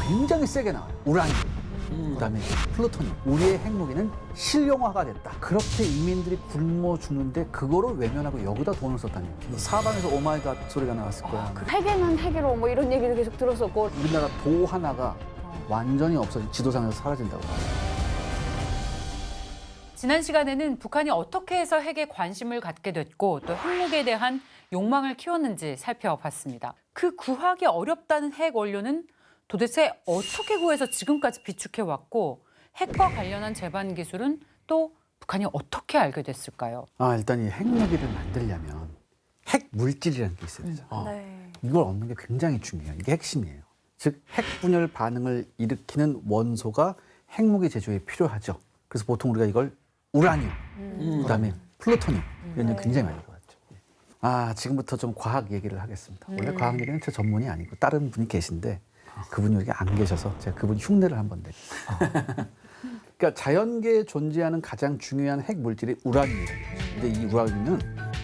굉장히 세게 나와요. 우라늄, 그다음에 플루토늄. 우리의 핵무기는 실용화가 됐다. 그렇게 인민들이 굶어 죽는데 그거를 외면하고 여기다 돈을 썼다는 얘기죠. 사방에서 오마이갓 소리가 나왔을 거야. 핵에는 핵으로 뭐 이런 얘기도 계속 들었었고. 우리나라 도 하나가 완전히 없어진 지도상에서 사라진다고. 지난 시간에는 북한이 어떻게 해서 핵에 관심을 갖게 됐고 또 핵무기에 대한 욕망을 키웠는지 살펴봤습니다. 그 구하기 어렵다는 핵 원료는 도대체 어떻게 구해서 지금까지 비축해왔고 핵과 관련한 제반 기술은 또 북한이 어떻게 알게 됐을까요? 일단 이 핵무기를 만들려면 핵 물질이라는 게 있어야 되죠. 네. 이걸 얻는 게 굉장히 중요해요. 이게 핵심이에요. 즉 핵분열 반응을 일으키는 원소가 핵무기 제조에 필요하죠. 그래서 보통 우리가 이걸 우라늄, 그다음에 플루토늄 이런 게 굉장히 많이 들어갔죠. 지금부터 좀 과학 얘기를 하겠습니다. 원래 과학 얘기는 제 전문이 아니고 다른 분이 계신데 그분이 여기 안 계셔서 제가 그분 흉내를 한번 내겠습니다. 그러니까 자연계에 존재하는 가장 중요한 핵 물질이 우라늄이에요. 근데 이 우라늄은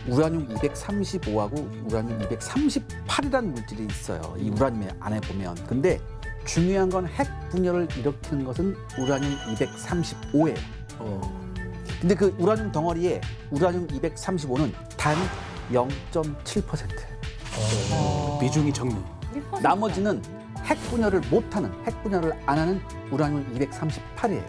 우라늄 235하고 우라늄 238이라는 물질이 있어요. 이 우라늄 안에 보면. 근데 중요한 건 핵 분열을 일으키는 것은 우라늄 235예요. 근데 그 우라늄 덩어리에 우라늄 235는 단 0.7%예요. 비중이 적네. 나머지는 핵 분열을 못하는, 핵 분열을 안 하는 우라늄 238이에요.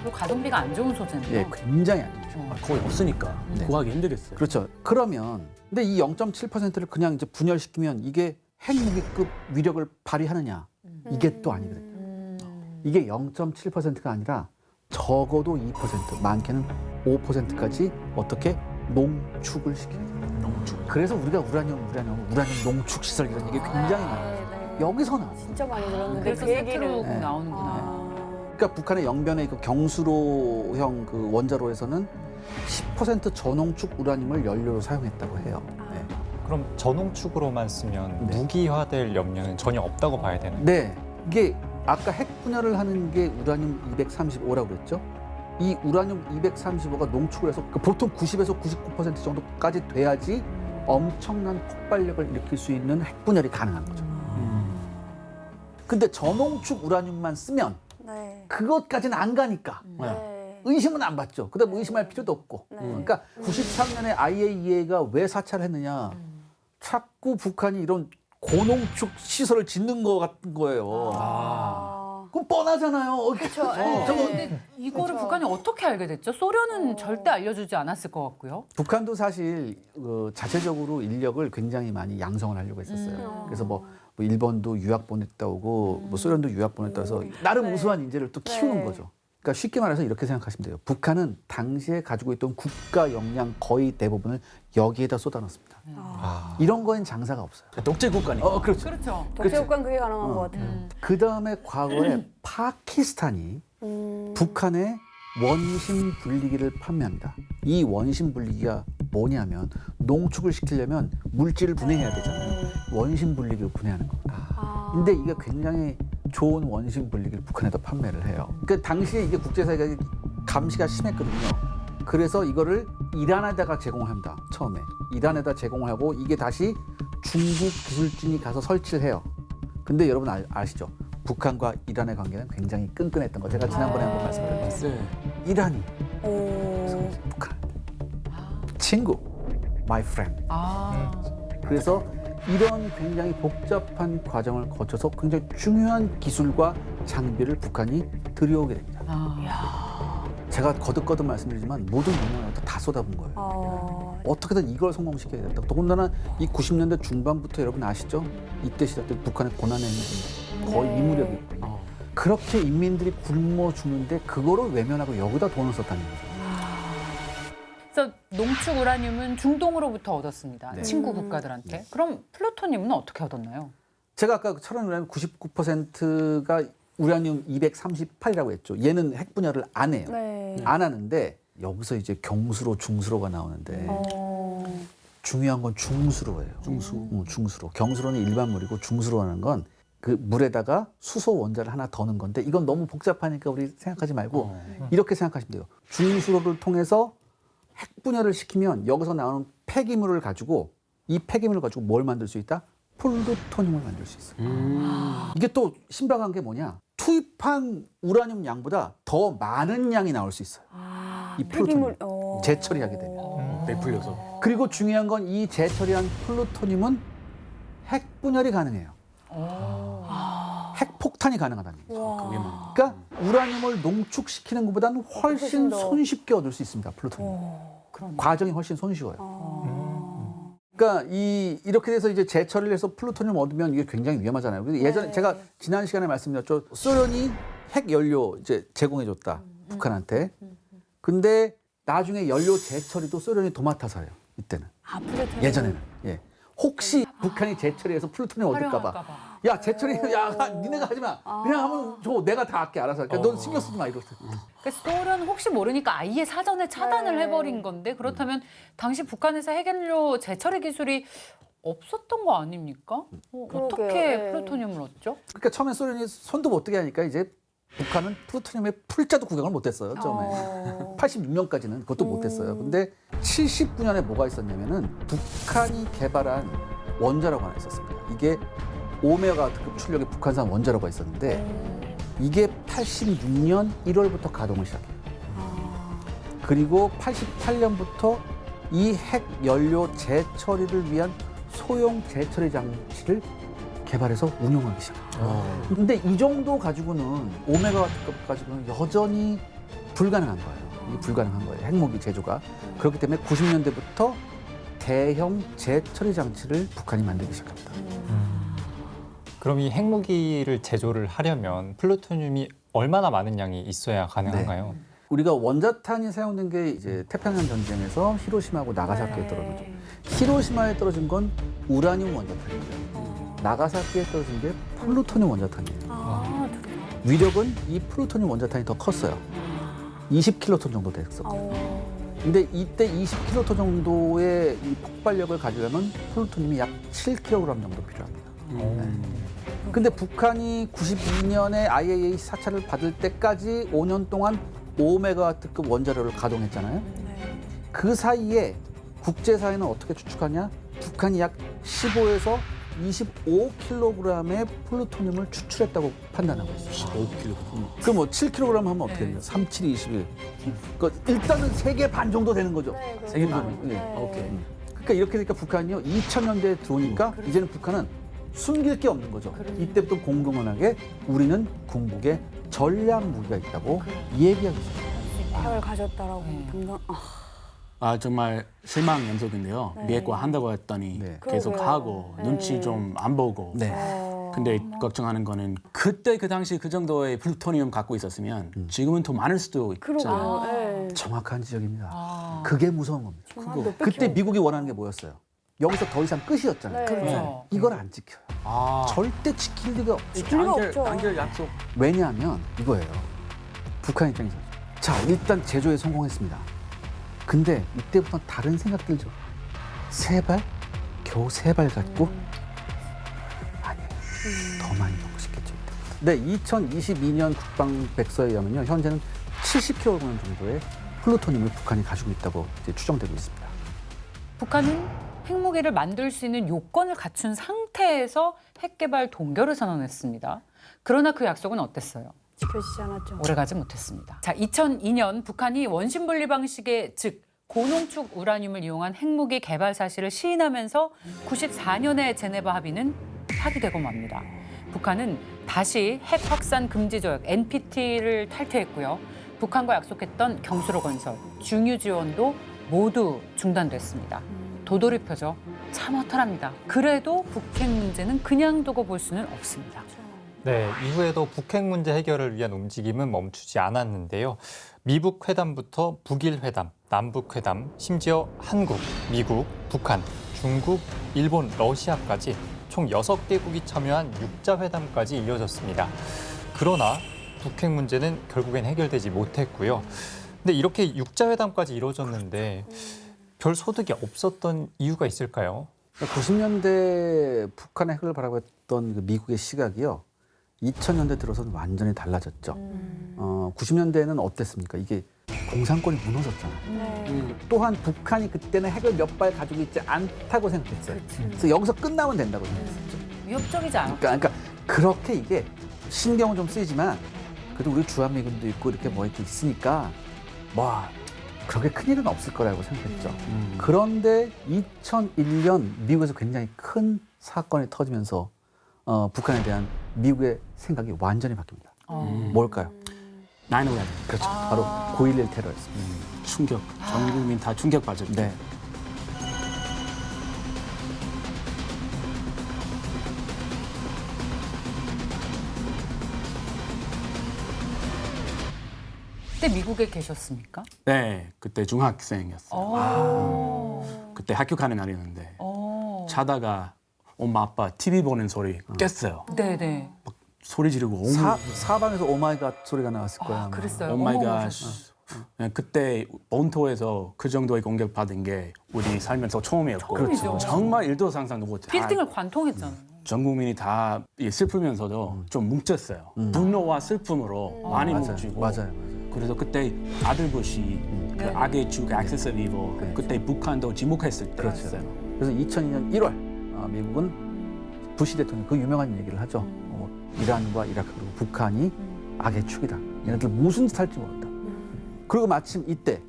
그리고 가동비가 안 좋은 소재네요. 예, 굉장히 안 좋죠. 거의 없으니까 구하기 힘들겠어요. 그렇죠. 그러면 근데 이 0.7%를 그냥 이제 분열시키면 이게 핵무기급 위력을 발휘하느냐? 이게 또 아니거든요. 이게 0.7%가 아니라 적어도 2%, 많게는 5%까지 어떻게 농축을 시켜야 돼요. 그래서 우리가 우라늄 농축 시설 이런 얘기 굉장히 많아요. 여기서 나와요. 진짜 많이 들었는데 그래서 그 얘기를. 세트로 네. 나오는구나. 그러니까 북한의 영변의 그 경수로형 그 원자로에서는 10% 저농축 우라늄을 연료로 사용했다고 해요. 네. 그럼 저농축으로만 쓰면 네. 무기화될 염려는 전혀 없다고 봐야 되나요? 네, 이게 아까 핵 분열을 하는 게 우라늄 235라고 그랬죠? 이 우라늄 235가 농축을 해서 보통 90에서 99% 정도까지 돼야지 엄청난 폭발력을 일으킬 수 있는 핵 분열이 가능한 거죠. 근데 저농축 우라늄만 쓰면 네. 그것까지는 안 가니까 네. 의심은 안 받죠. 그다음 의심할 필요도 없고. 네. 그러니까 93년에 IAEA가 왜 사찰을 했느냐? 자꾸 북한이 이런 고농축 시설을 짓는 것 같은 거예요. 그럼 뻔하잖아요. 그렇죠. 근데 이거를 그렇죠. 북한이 어떻게 알게 됐죠? 소련은 절대 알려주지 않았을 것 같고요. 북한도 사실 자체적으로 인력을 굉장히 많이 양성을 하려고 했었어요. 그래서 뭐 일본도 유학 보냈다 오고 뭐 소련도 유학 보냈다 해서 나름 네. 우수한 인재를 또 키우는 네. 거죠. 그러니까 쉽게 말해서 이렇게 생각하시면 돼요. 북한은 당시에 가지고 있던 국가 역량 거의 대부분을 여기에다 쏟아놨습니다. 이런 거엔 장사가 없어요. 독재 국가니까. 그렇죠. 그렇죠. 독재국가는 그게 가능한 것 같아요. 그 다음에 과거에 파키스탄이 북한에 원심 분리기를 판매합니다. 이 원심 분리기가 뭐냐면 농축을 시키려면 물질을 분해해야 되잖아요. 원심 분리기를 분해하는 겁니다. 근데 이게 굉장히 좋은 원심 분리기를 북한에다 판매를 해요. 그 당시에 이게 국제사회가 감시가 심했거든요. 그래서 이거를 이란에다가 제공합니다. 처음에 이란에다 제공을 하고 이게 다시 중국 기술진이 가서 설치를 해요. 근데 여러분 아시죠? 북한과 이란의 관계는 굉장히 끈끈했던 거 제가 지난번에 한번 말씀드렸어요. 네. 이란이 오. 북한 친구, my friend. 그래서 이런 굉장히 복잡한 과정을 거쳐서 굉장히 중요한 기술과 장비를 북한이 들여오게 됩니다. 제가 거듭거듭 말씀드리지만 모든 능력을 다 쏟아본 거예요. 어떻게든 이걸 성공시켜야겠다. 더군다나 이 90년대 중반부터 여러분 아시죠? 이때 시절 때 북한의 고난의 행진 거의 이무력이 그렇게 인민들이 굶어 죽는데 그거를 외면하고 여기다 돈을 썼다는 거죠. 그래서 농축 우라늄은 중동으로부터 얻었습니다. 네. 친구 국가들한테. 그럼 플루토늄은 어떻게 얻었나요? 제가 아까 철원 우라늄 99%가 우라늄 238이라고 했죠. 얘는 핵 분열을 안 해요. 네. 안 하는데 여기서 이제 경수로, 중수로가 나오는데 중요한 건 중수로예요. 중수로. 경수로는 일반 물이고 중수로라는 건 그 물에다가 수소 원자를 하나 더 넣은 건데 이건 너무 복잡하니까 우리 생각하지 말고 이렇게 생각하시면 돼요. 중수로를 통해서 핵 분열을 시키면 여기서 나오는 폐기물을 가지고 이 폐기물을 가지고 뭘 만들 수 있다? 플루토늄을 만들 수 있어요. 이게 또 신박한 게 뭐냐? 투입한 우라늄 양보다 더 많은 양이 나올 수 있어요. 이 플루토늄 재처리하게 되면. 베풀려서. 그리고 중요한 건 이 재처리한 플루토늄은 핵분열이 가능해요. 핵폭탄이 가능하다는 얘기죠. 그게만. 그러니까 우라늄을 농축시키는 것보다는 훨씬 훨씬 더. 손쉽게 얻을 수 있습니다. 플루토늄. 과정이 훨씬 손쉬워요. 그러니까 이렇게 돼서 이제 재처리를 해서 플루토늄 얻으면 이게 굉장히 위험하잖아요. 그래서 예전에 네. 제가 지난 시간에 말씀드렸죠. 소련이 핵 연료 이제 제공해줬다 북한한테. 근데 나중에 연료 재처리도 소련이 도맡아서 해요. 이때는. 플루토늄. 예전에는. 예. 혹시 북한이 재처리해서 플루토늄 얻을까봐. 활용할까봐. 야 재처리 야 니네가 하지 마. 그냥 하면 저 내가 다 할게 알아서. 그러니까 넌 신경 쓰지 마 이러고. 그러니까 소련 혹시 모르니까 아예 사전에 차단을 네. 해버린 건데 그렇다면 당시 북한에서 핵연료 재처리 기술이 없었던 거 아닙니까? 어떻게 네. 플루토늄을 얻죠? 그러니까 처음에 소련이 손도 못 대게 하니까 이제 북한은 플루토늄의 풀자도 구경을 못했어요 처음에. 86년까지는 그것도 못했어요. 근데 79년에 뭐가 있었냐면은 북한이 개발한 원자로가 하나 있었습니다. 이게 오메가 특급 출력의 북한산 원자로가 있었는데 이게 86년 1월부터 가동을 시작해요. 그리고 88년부터 이 핵 연료 재처리를 위한 소형 재처리 장치를 개발해서 운용하기 시작해요. 근데 이 정도 가지고는 오메가 특급 가지고는 여전히 불가능한 거예요. 이게 불가능한 거예요. 핵무기 제조가. 그렇기 때문에 90년대부터 대형 재처리 장치를 북한이 만들기 시작합니다. 그럼 이 핵무기를 제조를 하려면 플루토늄이 얼마나 많은 양이 있어야 가능한가요? 우리가 원자탄이 사용된 게 이제 태평양 전쟁에서 히로시마하고 나가사키에 떨어진 거죠. 히로시마에 떨어진 건 우라늄 원자탄이고요. 나가사키에 떨어진 게 플루토늄 원자탄이에요. 위력은 이 플루토늄 원자탄이 더 컸어요. 20킬로톤 정도 됐었고. 근데 이때 20킬로톤 정도의 이 폭발력을 가지려면 플루토늄이 약 7kg 정도 필요합니다. 근데 북한이 92년에 IAEA 사찰을 받을 때까지 5년 동안 5메가와트급 원자로를 가동했잖아요. 그 사이에 국제사회는 어떻게 추측하냐? 북한이 약 15에서 25kg의 플루토늄을 추출했다고 판단하고 있어요. 5kg. 그럼 뭐 7kg 하면 어떻게 되냐? 3, 7, 21. 그러니까 일단은 3개 반 정도 되는 거죠. 네, 세 개 반. 그렇죠. 예. 오케이. 그러니까 이렇게 되니까 북한이요. 2000년대에 들어오니까 이제는 북한은 숨길 게 없는 거죠. 이때부터 공공연하게 우리는 궁극에 전략 무기가 있다고 얘기하기 시작해요. 핵을 가졌다라고 당장. 정말 실망 연속인데요. 미핵과 한다고 했더니 네. 계속 그러게요. 하고 네. 눈치 좀 안 보고. 네. 근데 걱정하는 거는 그때 그 당시 그 정도의 플루토늄 갖고 있었으면 지금은 더 많을 수도 있잖아요. 그러게요. 정확한 지적입니다. 아. 그게 무서운 겁니다. 정말 몇백 그때 킬로. 미국이 원하는 게 뭐였어요? 여기서 더 이상 끝이었잖아요. 네. 그렇죠. 이걸 안 지켜요. 아, 절대 지킬 리가 없어요. 지킬 리가 없죠. 단결 약속. 왜냐하면 이거예요. 북한 입장에서. 자, 일단 제조에 성공했습니다. 근데 이때부터 다른 생각 들죠. 3발? 겨우 3발 갖고? 아니에요. 더 많이 먹고 싶겠죠. 네, 2022년 국방백서에 의하면요. 현재는 70kg 정도의 플루토늄을 북한이 가지고 있다고 이제 추정되고 있습니다. 북한은 핵무기를 만들 수 있는 요건을 갖춘 상태에서 핵개발 동결을 선언했습니다. 그러나 그 약속은 어땠어요? 지켜지지 않았죠. 오래가지 못했습니다. 자, 2002년 북한이 원심분리 방식의 즉 고농축 우라늄을 이용한 핵무기 개발 사실을 시인하면서 94년의 제네바 합의는 파기되고 맙니다. 북한은 다시 핵 확산 금지 조약 NPT를 탈퇴했고요. 북한과 약속했던 경수로 건설, 중유 지원도 모두 중단됐습니다. 도돌이표죠. 참 허탈합니다. 그래도 북핵 문제는 그냥 두고 볼 수는 없습니다. 네, 이후에도 북핵 문제 해결을 위한 움직임은 멈추지 않았는데요. 미북 회담부터 북일 회담, 남북 회담, 심지어 한국, 미국, 북한, 중국, 일본, 러시아까지 총 6개국이 참여한 6자 회담까지 이어졌습니다. 그러나 북핵 문제는 결국엔 해결되지 못했고요. 근데 이렇게 6자 회담까지 이루어졌는데 별 소득이 없었던 이유가 있을까요? 90년대 북한의 핵을 바라봤던 그 미국의 시각이요. 2000년대 들어서는 완전히 달라졌죠. 90년대에는 어땠습니까? 이게 공산권이 무너졌잖아요. 네. 또한 북한이 그때는 핵을 몇 발 가지고 있지 않다고 생각했어요. 그래서 여기서 끝나면 된다고 생각했었죠. 위협적이지 않아. 그러니까 그렇게 이게 신경은 좀 쓰이지만 그래도 우리 주한미군도 있고 이렇게 뭐 이렇게 있으니까 뭐 그렇게 큰일은 없을 거라고 생각했죠. 그런데 2001년 미국에서 굉장히 큰 사건이 터지면서 북한에 대한 미국의 생각이 완전히 바뀝니다. 뭘까요? 9/11 그렇죠. 바로 9.11 테러였습니다. 충격. 전 국민 다 충격받았죠. 네. 그때 미국에 계셨습니까? 네, 그때 중학생이었어요. 그때 학교 가는 날이었는데 자다가 엄마 아빠 TV 보는 소리 깼어요. 네네. 소리 지르고 사방에서 오마이갓 소리가 나왔을 거야. 아마. 그랬어요. 오마이갓. 그때 본토에서 그 정도의 공격 받은 게 우리 살면서 처음이었고 처음이죠. 정말 일도 상상도 못해. 빌딩을 관통했잖아요. 전 국민이 다 슬프면서도 좀 뭉쳤어요. 분노와 슬픔으로 많이 뭉치고. 맞아요. 그래서 그때 아들 부시 그 악의 주 액세스 리버 그때 북한도 지목했을 때였어요. 그래서 2002년 1월 미국은 부시 대통령이 그 유명한 얘기를 하죠. 이란과 이라크 그리고 북한이 악의 축이다. 얘네들 무슨 짓 할지 모른다. 그리고 마침 이때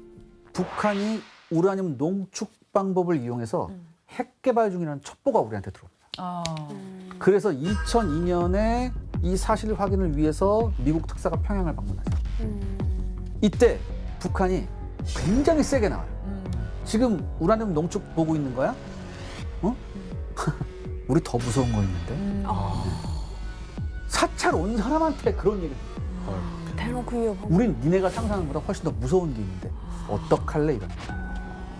북한이 우라늄 농축 방법을 이용해서 핵 개발 중이라는 첩보가 우리한테 들어옵니다. 그래서 2002년에 이 사실 확인을 위해서 미국 특사가 평양을 방문하죠. 이때 북한이 굉장히 세게 나와요. 지금 우라늄 농축 보고 있는 거야? 우리 더 무서운 거 있는데? 사찰 온 사람한테 그런 얘기. 대놓고 위협하고. 우린 니네가 상상하는 것보다 훨씬 더 무서운 게 있는데 어떡할래 이런.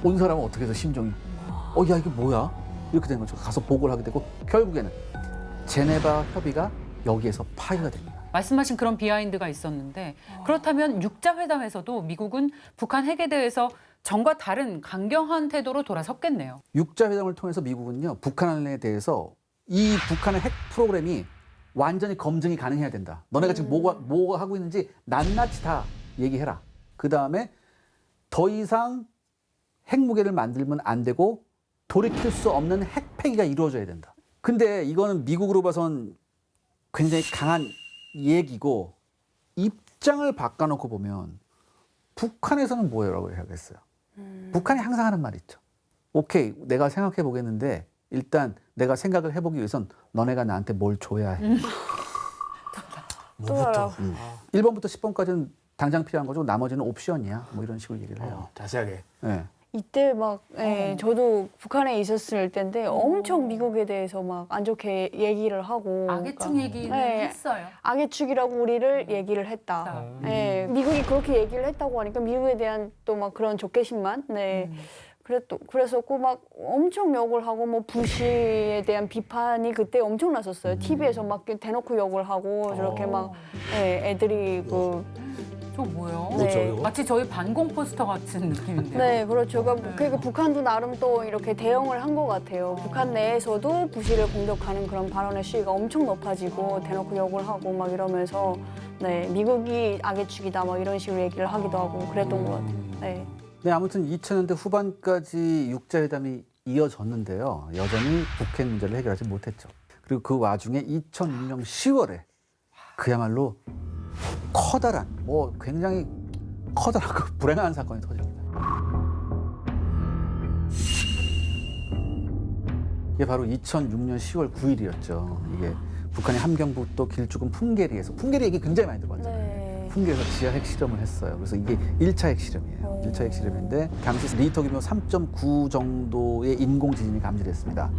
온 사람은 어떻게 해서 심정이 야 이게 뭐야? 이렇게 된 거죠. 가서 보고를 하게 되고 결국에는 제네바 협의가 여기에서 파기가 됩니다. 말씀하신 그런 비하인드가 있었는데 그렇다면 육자회담에서도 미국은 북한 핵에 대해서 전과 다른 강경한 태도로 돌아섰겠네요. 육자회담을 통해서 미국은요 북한에 대해서 이 북한의 핵 프로그램이 완전히 검증이 가능해야 된다. 너네가 지금 뭐가 하고 있는지 낱낱이 다 얘기해라. 그 다음에 더 이상 핵무기를 만들면 안 되고 돌이킬 수 없는 핵 폐기가 이루어져야 된다. 근데 이거는 미국으로 봐선 굉장히 강한 얘기고 입장을 바꿔놓고 보면 북한에서는 뭐라고 하겠어요? 북한이 항상 하는 말 있죠. 오케이, 내가 생각해 보겠는데 일단 내가 생각을 해보기 위해선 너네가 나한테 뭘 줘야 해. 또 알아. 1번부터 10번까지는 당장 필요한 거죠. 나머지는 옵션이야. 뭐 이런 식으로 얘기를 해요. 자세하게. 네. 이때 막 저도 북한에 있었을 때인데 엄청 미국에 대해서 막 안 좋게 얘기를 하고 악의 축 그러니까 얘기는 네. 했어요. 악의 축이라고 우리를 얘기를 했다. 네. 미국이 그렇게 얘기를 했다고 하니까 미국에 대한 또 막 그런 조개심만 그랬었고 막 엄청 욕을 하고 뭐 부시에 대한 비판이 그때 엄청 났었어요. TV에서 막 대놓고 욕을 하고 저렇게 막 애들이 저 뭐예요? 네. 마치 저희 반공 포스터 같은 느낌인데요. 네, 그렇죠. 그러니까 북한도 나름 또 이렇게 대응을 한 것 같아요. 북한 내에서도 부시를 공격하는 그런 발언의 수위가 엄청 높아지고 대놓고 욕을 하고 막 이러면서 미국이 악의 축이다 막 이런 식으로 얘기를 하기도 하고 그랬던 것 같아요. 네. 네, 아무튼 2000년대 후반까지 육자회담이 이어졌는데요. 여전히 북핵 문제를 해결하지 못했죠. 그리고 그 와중에 2006년 10월에 그야말로 커다란, 굉장히 커다랗고 불행한 사건이 터집니다. 이게 바로 2006년 10월 9일이었죠. 이게 북한의 함경북도 길쭉은 풍계리에서, 풍계리 얘기 굉장히 많이 들어봤잖아요. 네. 풍계에서 지하 핵실험을 했어요. 그래서 이게 1차 핵실험이에요. 1차 핵실험인데 당시 리히터 규모 3.9 정도의 인공 지진이 감지됐습니다.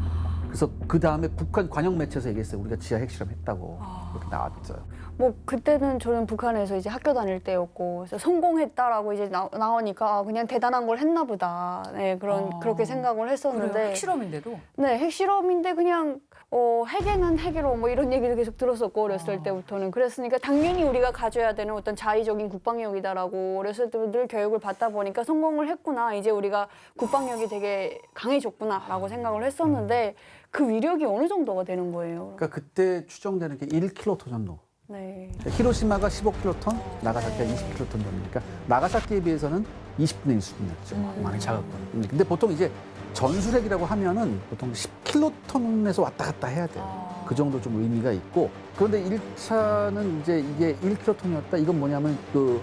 그래서 그 다음에 북한 관영 매체에서 얘기했어요. 우리가 지하 핵실험 했다고 이렇게 나왔어요. 뭐 그때는 저는 북한에서 이제 학교 다닐 때였고 그래서 성공했다라고 이제 나오니까 그냥 대단한 걸 했나 보다. 네, 그렇게 생각을 했었는데. 그래요? 핵실험인데도? 네, 핵실험인데 그냥 핵에는 핵으로 뭐 이런 얘기도 계속 들었었고 어렸을 때부터는 그랬으니까 당연히 우리가 가져야 되는 어떤 자의적인 국방력이다라고 어렸을 때부터 늘 교육을 받다 보니까 성공을 했구나. 이제 우리가 국방력이 되게 강해졌구나라고 생각을 했었는데 그 위력이 어느 정도가 되는 거예요? 그러니까 그때 추정되는 게 1킬로톤 정도. 네. 히로시마가 15킬로톤, 나가사키가 20킬로톤 정도니까 나가사키에 비해서는 20분의 1 수준이었죠. 많이 작았군. 근데 보통 이제 전술핵이라고 하면은 보통 10킬로톤에서 왔다 갔다 해야 돼요. 그 정도 좀 의미가 있고, 그런데 1차는 이제 이게 1킬로톤이었다. 이건 뭐냐면 그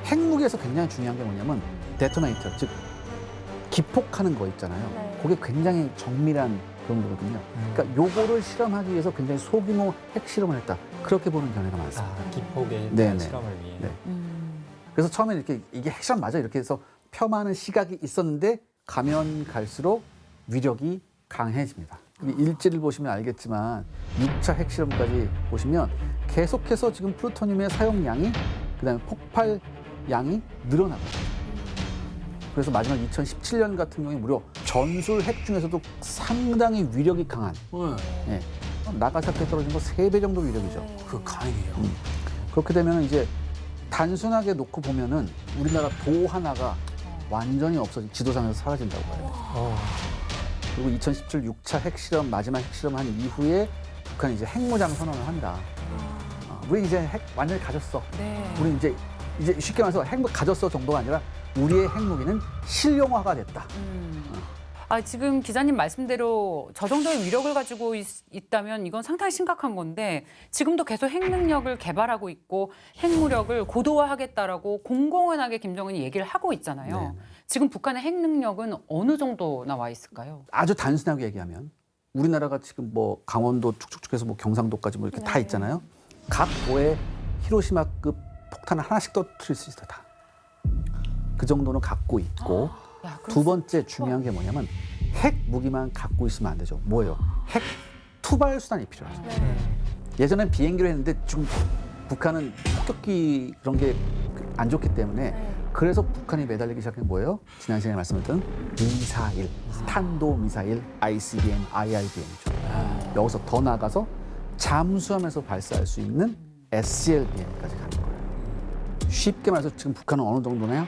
핵무기에서 굉장히 중요한 게 뭐냐면 데토네이터, 즉 기폭하는 거 있잖아요. 네. 그게 굉장히 정밀한 그런 거거든요. 그러니까 요거를 실험하기 위해서 굉장히 소규모 핵 실험을 했다. 그렇게 보는 견해가 많습니다. 기폭의 네네. 실험을 위해. 네. 그래서 처음에 이렇게 이게 핵실험 맞아 이렇게 해서 폄하하는 시각이 있었는데 가면 갈수록 위력이 강해집니다. 일지를 보시면 알겠지만 6차 핵실험까지 보시면 계속해서 지금 플루토늄의 사용량이 그다음에 폭발 양이 늘어나거든요. 그래서 마지막 2017년 같은 경우에 무려 전술 핵 중에서도 상당히 위력이 강한 예, 나가사키에 떨어진 거 3배 정도 위력이죠. 그 강해요. 그렇게 되면 이제 단순하게 놓고 보면은 우리나라 도 하나가 완전히 없어진 지도상에서 사라진다고 봐요. 그리고 2017 6차 핵실험 마지막 핵실험 한 이후에 북한이 이제 핵무장 선언을 한다. 우리 이제 핵 완전히 가졌어. 네. 우리 이제 쉽게 말해서 핵 가졌어 정도가 아니라 우리의 핵무기는 실용화가 됐다. 지금 기자님 말씀대로 저 정도의 위력을 가지고 있다면 이건 상당히 심각한 건데 지금도 계속 핵 능력을 개발하고 있고 핵무력을 고도화하겠다라고 공공연하게 김정은이 얘기를 하고 있잖아요. 네. 지금 북한의 핵 능력은 어느 정도 나와 있을까요? 아주 단순하게 얘기하면 우리나라가 지금 뭐 강원도 쭉쭉쭉해서 뭐 경상도까지 뭐 이렇게 다 있잖아요. 각 도에 히로시마급 폭탄을 하나씩 터뜨릴 수 있어 다. 그 정도는 갖고 있고 야, 두 번째 중요한 게 뭐냐면 핵 무기만 갖고 있으면 안 되죠. 뭐예요? 핵 투발 수단이 필요하죠. 예전엔 비행기로 했는데 지금 북한은 폭격기 그런 게 안 좋기 때문에 그래서 북한이 매달리기 시작한 게 뭐예요? 지난 시간에 말씀드렸던 미사일, 탄도 미사일, ICBM, IRBM이죠. 여기서 더 나가서 잠수함에서 발사할 수 있는 SLBM까지 가는 거예요. 쉽게 말해서 지금 북한은 어느 정도냐?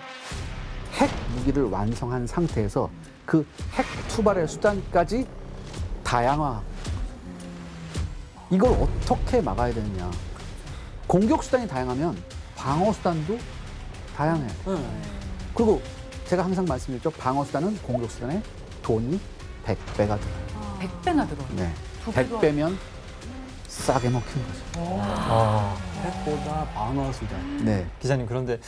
핵 무기를 완성한 상태에서 그 핵 투발의 수단까지 다양화. 이걸 어떻게 막아야 되느냐? 공격 수단이 다양하면 방어 수단도 다양해요. 그리고 제가 항상 말씀드렸죠. 방어 수단은 공격 수단의 돈이 100배가 들어요. 100배나 들어요. 네. 두 배도 100배면 싸게 먹히는 거죠. 핵보다 방어 수단. 네. 기자님, 그런데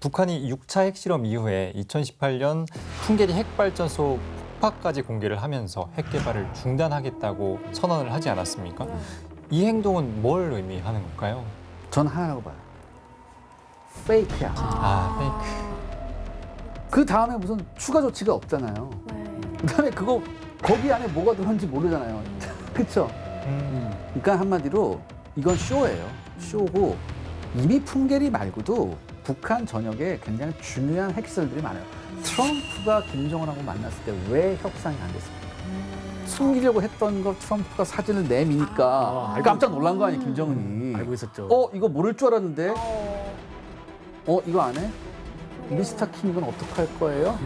북한이 6차 핵실험 이후에 2018년 풍계리 핵발전소 폭파까지 공개를 하면서 핵 개발을 중단하겠다고 선언을 하지 않았습니까? 이 행동은 뭘 의미하는 걸까요? 전 하나라고 봐요. 페이크야. 페이크. 그 다음에 무슨 추가 조치가 없잖아요. 그다음에 그거 거기 안에 뭐가 들어있는지 모르잖아요. 그렇죠? 그러니까 한마디로 이건 쇼예요. 쇼고 이미 풍계리 말고도 북한 전역에 굉장히 중요한 핵시설들이 많아요. 트럼프가 김정은하고 만났을 때 왜 협상이 안 됐습니까? 숨기려고 했던 거 트럼프가 사진을 내미니까 깜짝 놀란 거 아니에요, 김정은이. 알고 있었죠. 이거 모를 줄 알았는데 이거 안 해? 미스터 킴 이건 어떡할 거예요?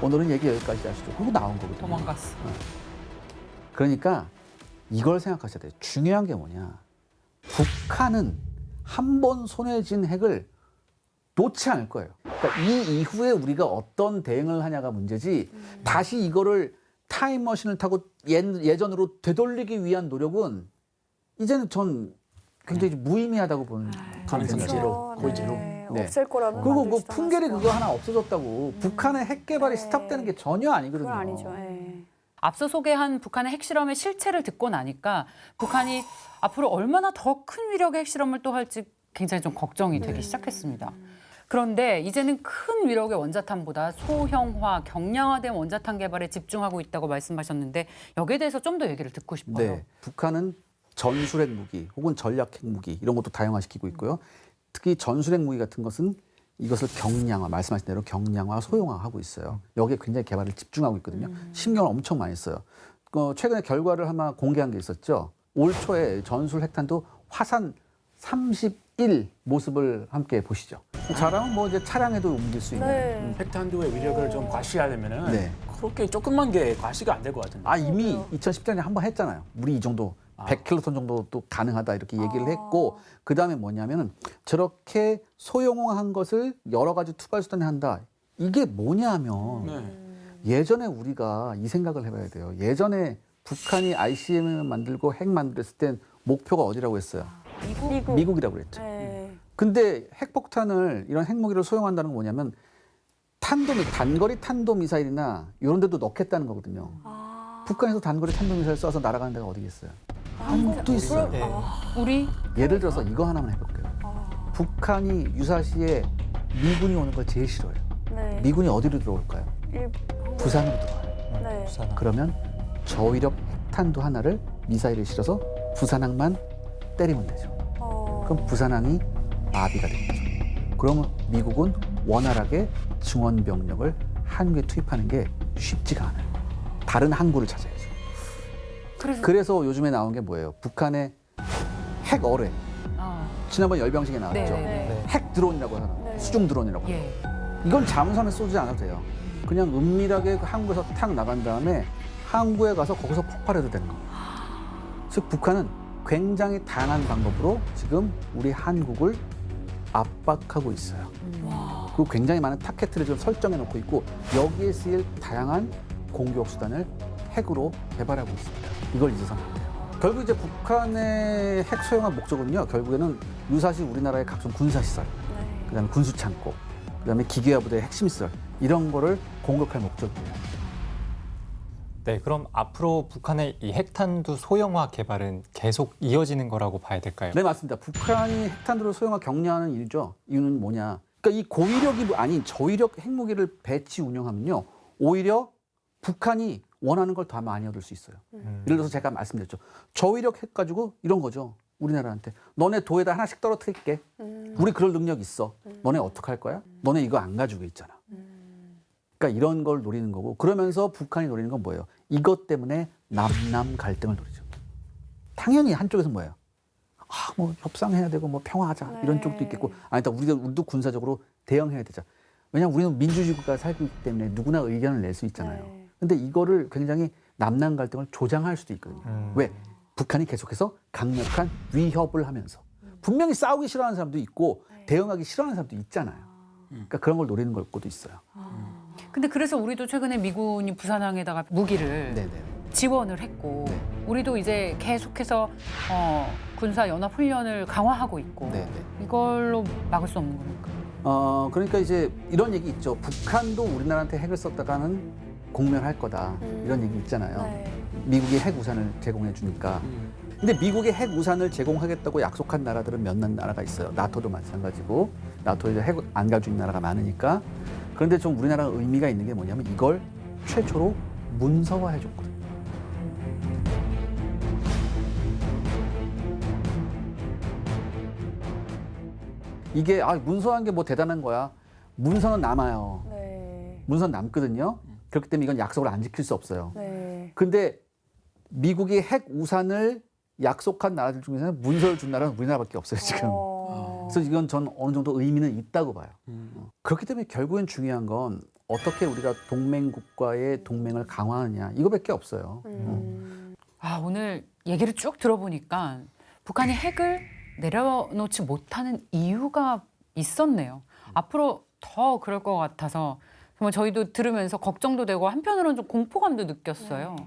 오늘은 얘기 여기까지 하시죠. 그리고 나온 거거든요. 도망갔어. 그러니까 이걸 생각하셔야 돼요. 중요한 게 뭐냐. 북한은 한 번 손에 쥔 핵을 놓지 않을 거예요. 그러니까 이 이후에 우리가 어떤 대응을 하냐가 문제지 다시 이거를 타임머신을 타고 예전으로 되돌리기 위한 노력은 이제는 전 굉장히 무의미하다고 보는 가능성이 생각이에요. 고지로. 네. 없앨 거라면 그리고 그 만들지도 풍계리 않았을 그거 하나 없어졌다고 북한의 핵 개발이 네. 스탑되는 게 전혀 아니거든요. 그건 아니죠. 예. 앞서 소개한 북한의 핵실험의 실체를 듣고 나니까 북한이 앞으로 얼마나 더 큰 위력의 핵실험을 또 할지 굉장히 좀 걱정이 되기 시작했습니다. 그런데 이제는 큰 위력의 원자탄보다 소형화, 경량화된 원자탄 개발에 집중하고 있다고 말씀하셨는데 여기에 대해서 좀 더 얘기를 듣고 싶어요. 네, 북한은 전술핵 무기 혹은 전략핵 무기 이런 것도 다양화시키고 있고요. 특히 전술핵 무기 같은 것은 이것을 경량화, 말씀하신 대로 경량화, 소형화하고 있어요. 여기에 굉장히 개발을 집중하고 있거든요. 신경을 엄청 많이 써요. 최근에 결과를 아마 공개한 게 있었죠. 올 초에 전술 핵탄도 화산 31 모습을 함께 보시죠. 잘하면 뭐 이제 차량에도 옮길 수 있는. 네. 핵탄두의 위력을 좀 과시하려면은 네. 그렇게 조금만 게 과시가 안 될 것 같은데. 이미 2010년에 한 번 했잖아요. 우리 이 정도 100킬로톤 정도도 가능하다 이렇게 얘기를 했고 그다음에 뭐냐면은 저렇게 소형화한 것을 여러 가지 투발 수단에 한다. 이게 뭐냐면 예전에 우리가 이 생각을 해봐야 돼요. 예전에 북한이 ICBM을 만들고 핵 만들었을 땐 목표가 어디라고 했어요? 미국이라고 그랬죠. 네. 근데 핵폭탄을 이런 핵무기를 소용한다는 건 뭐냐면 단거리 탄도미사일이나 이런 데도 넣겠다는 거거든요. 북한에서 단거리 탄도미사일 쏴서 날아가는 데가 어디겠어요? 한국도 있어요. 네. 우리 예를 들어서 이거 하나만 해볼게요. 북한이 유사시에 미군이 오는 걸 제일 싫어해요. 네. 미군이 어디로 들어올까요? 부산으로 들어와요. 네. 부산항. 그러면 저위력 핵탄두 하나를 미사일에 실어서 부산항만 때리면 되죠. 그럼 부산항이 마비가 되는 거죠. 그러면 미국은 원활하게 증원 병력을 한국에 투입하는 게 쉽지가 않아요. 다른 항구를 찾아야죠. 그래서 요즘에 나온 게 뭐예요? 북한의 핵 어뢰. 지난번 열병식에 나왔죠. 네. 핵 드론이라고 하는 네. 수중 드론이라고 하는 예. 이건 잠수함에 쏘지 않아도 돼요. 그냥 은밀하게 그 항구에서 탁 나간 다음에 항구에 가서 거기서 폭발해도 되는 겁니다. 즉 북한은 굉장히 다양한 방법으로 지금 우리 한국을 압박하고 있어요. 그리고 굉장히 많은 타켓을 지금 설정해 놓고 있고 여기에 쓰일 다양한 공격 수단을 핵으로 개발하고 있습니다. 이걸 잊어서는 안 돼요. 결국 이제 북한의 핵 소형화 목적은요. 결국에는 유사시 우리나라의 각종 군사시설, 그다음에 군수창고, 그다음에 기계화 부대의 핵심시설 이런 거를 공격할 목적이에요. 네, 그럼 앞으로 북한의 이 핵탄두 소형화 개발은 계속 이어지는 거라고 봐야 될까요? 네, 맞습니다. 북한이 핵탄두를 소형화 격려하는 이유죠. 이유는 뭐냐? 그러니까 이 고위력이 아닌 저위력 핵무기를 배치 운영하면요. 오히려 북한이 원하는 걸 더 많이 얻을 수 있어요. 예를 들어서 제가 말씀드렸죠. 저위력 핵 가지고 이런 거죠. 우리나라한테. 너네 도에다 하나씩 떨어뜨릴게. 우리 그럴 능력 있어. 너네 어떡할 거야? 너네 이거 안 가지고 있잖아. 그러니까 이런 걸 노리는 거고 그러면서 북한이 노리는 건 뭐예요? 이것 때문에 남남 갈등을 노리죠. 당연히 한쪽에서 뭐예요? 뭐 협상해야 되고 뭐 평화하자 이런 쪽도 있겠고 아니다 우리도 군사적으로 대응해야 되자. 왜냐하면 우리는 민주주의 국가에 살고 있기 때문에 누구나 의견을 낼 수 있잖아요. 근데 이거를 굉장히 남남 갈등을 조장할 수도 있거든요. 왜? 북한이 계속해서 강력한 위협을 하면서 분명히 싸우기 싫어하는 사람도 있고 대응하기 싫어하는 사람도 있잖아요. 그러니까 그런 걸 노리는 것도 있어요. 근데 그래서 우리도 최근에 미군이 부산항에다가 무기를 네네. 지원을 했고 네. 우리도 이제 계속해서 군사 연합 훈련을 강화하고 있고 네네. 이걸로 막을 수 없는 겁니까? 그러니까 이제 이런 얘기 있죠. 북한도 우리나라한테 핵을 썼다가는 공멸할 거다. 이런 얘기 있잖아요. 미국이 핵 우산을 제공해 주니까. 근데 미국이 핵 우산을 제공하겠다고 약속한 나라들은 몇몇 나라가 있어요. 나토도 마찬가지고. 나토에 핵 안 가지고 있는 나라가 많으니까. 그런데 좀 우리나라가 의미가 있는 게 뭐냐면 이걸 최초로 문서화해 줬거든요. 이게 문서한 게 뭐 대단한 거야. 문서는 남아요. 문서는 남거든요. 그렇기 때문에 이건 약속을 안 지킬 수 없어요. 근데 미국이 핵 우산을 약속한 나라들 중에서는 문서를 준 나라는 우리나라밖에 없어요, 지금. 그래서 이건 전 어느 정도 의미는 있다고 봐요. 그렇기 때문에 결국엔 중요한 건 어떻게 우리가 동맹국과의 동맹을 강화하느냐 이거밖에 없어요. 오늘 얘기를 쭉 들어보니까 북한이 핵을 내려놓지 못하는 이유가 있었네요. 앞으로 더 그럴 것 같아서 정말 저희도 들으면서 걱정도 되고 한편으로는 좀 공포감도 느꼈어요.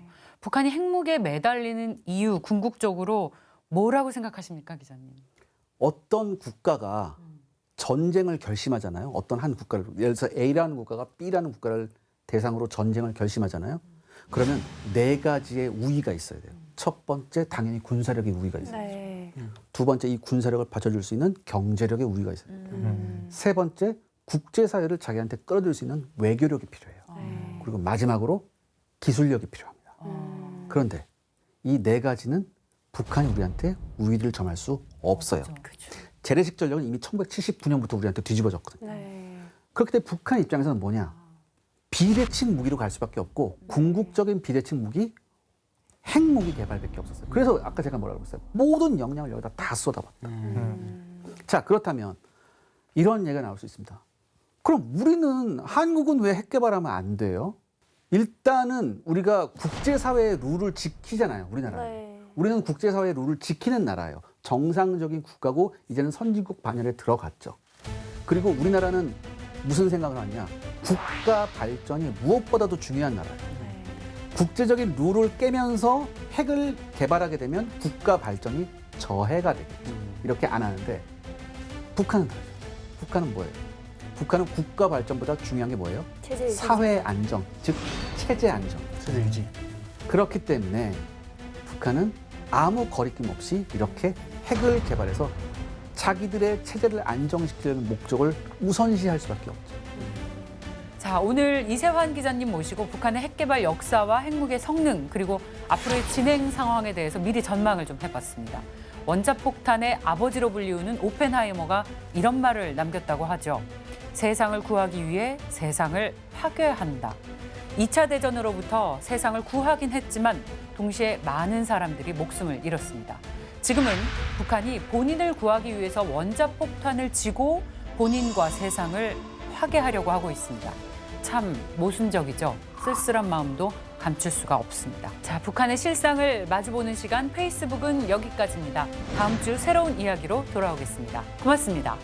북한이 핵무기에 매달리는 이유 궁극적으로 뭐라고 생각하십니까, 기자님? 어떤 국가가 전쟁을 결심하잖아요. 어떤 한 국가를 예를 들어서 A라는 국가가 B라는 국가를 대상으로 전쟁을 결심하잖아요. 그러면 네 가지의 우위가 있어야 돼요. 첫 번째 당연히 군사력의 우위가 있어요. 두 번째 이 군사력을 받쳐줄 수 있는 경제력의 우위가 있어요. 세 번째 국제사회를 자기한테 끌어들일 수 있는 외교력이 필요해요. 그리고 마지막으로 기술력이 필요합니다. 그런데 이 네 가지는 북한이 우리한테 우위를 점할 수 없어요. 재래식 전력은 이미 1979년부터 우리한테 뒤집어졌거든요. 그렇기 때문에 북한 입장에서는 뭐냐? 비대칭 무기로 갈 수밖에 없고 궁극적인 비대칭 무기, 핵무기 개발밖에 없었어요. 그래서 아까 제가 뭐라고 했어요? 모든 역량을 여기다 다 쏟아봤다. 자, 그렇다면 이런 얘기가 나올 수 있습니다. 그럼 우리는 한국은 왜 핵 개발하면 안 돼요? 일단은 우리가 국제사회의 룰을 지키잖아요, 우리나라. 우리는 국제사회 룰을 지키는 나라예요. 정상적인 국가고 이제는 선진국 반열에 들어갔죠. 그리고 우리나라는 무슨 생각을 하냐? 국가 발전이 무엇보다도 중요한 나라예요. 국제적인 룰을 깨면서 핵을 개발하게 되면 국가 발전이 저해가 되겠죠. 이렇게 안 하는데 북한은 다르죠. 북한은 뭐예요? 북한은 국가 발전보다 중요한 게 뭐예요? 체제 유지. 사회 안정, 즉 체제 안정. 체제 유지. 그렇기 때문에 북한은 아무 거리낌 없이 이렇게 핵을 개발해서 자기들의 체제를 안정시키려는 목적을 우선시할 수밖에 없죠. 자, 오늘 이세환 기자님 모시고 북한의 핵개발 역사와 핵무기의 성능 그리고 앞으로의 진행 상황에 대해서 미리 전망을 좀 해봤습니다. 원자폭탄의 아버지로 불리우는 오펜하이머가 이런 말을 남겼다고 하죠. 세상을 구하기 위해 세상을 파괴한다. 2차 대전으로부터 세상을 구하긴 했지만 동시에 많은 사람들이 목숨을 잃었습니다. 지금은 북한이 본인을 구하기 위해서 원자폭탄을 쥐고 본인과 세상을 파괴하려고 하고 있습니다. 참 모순적이죠. 쓸쓸한 마음도 감출 수가 없습니다. 자, 북한의 실상을 마주보는 시간 페이스북은 여기까지입니다. 다음 주 새로운 이야기로 돌아오겠습니다. 고맙습니다.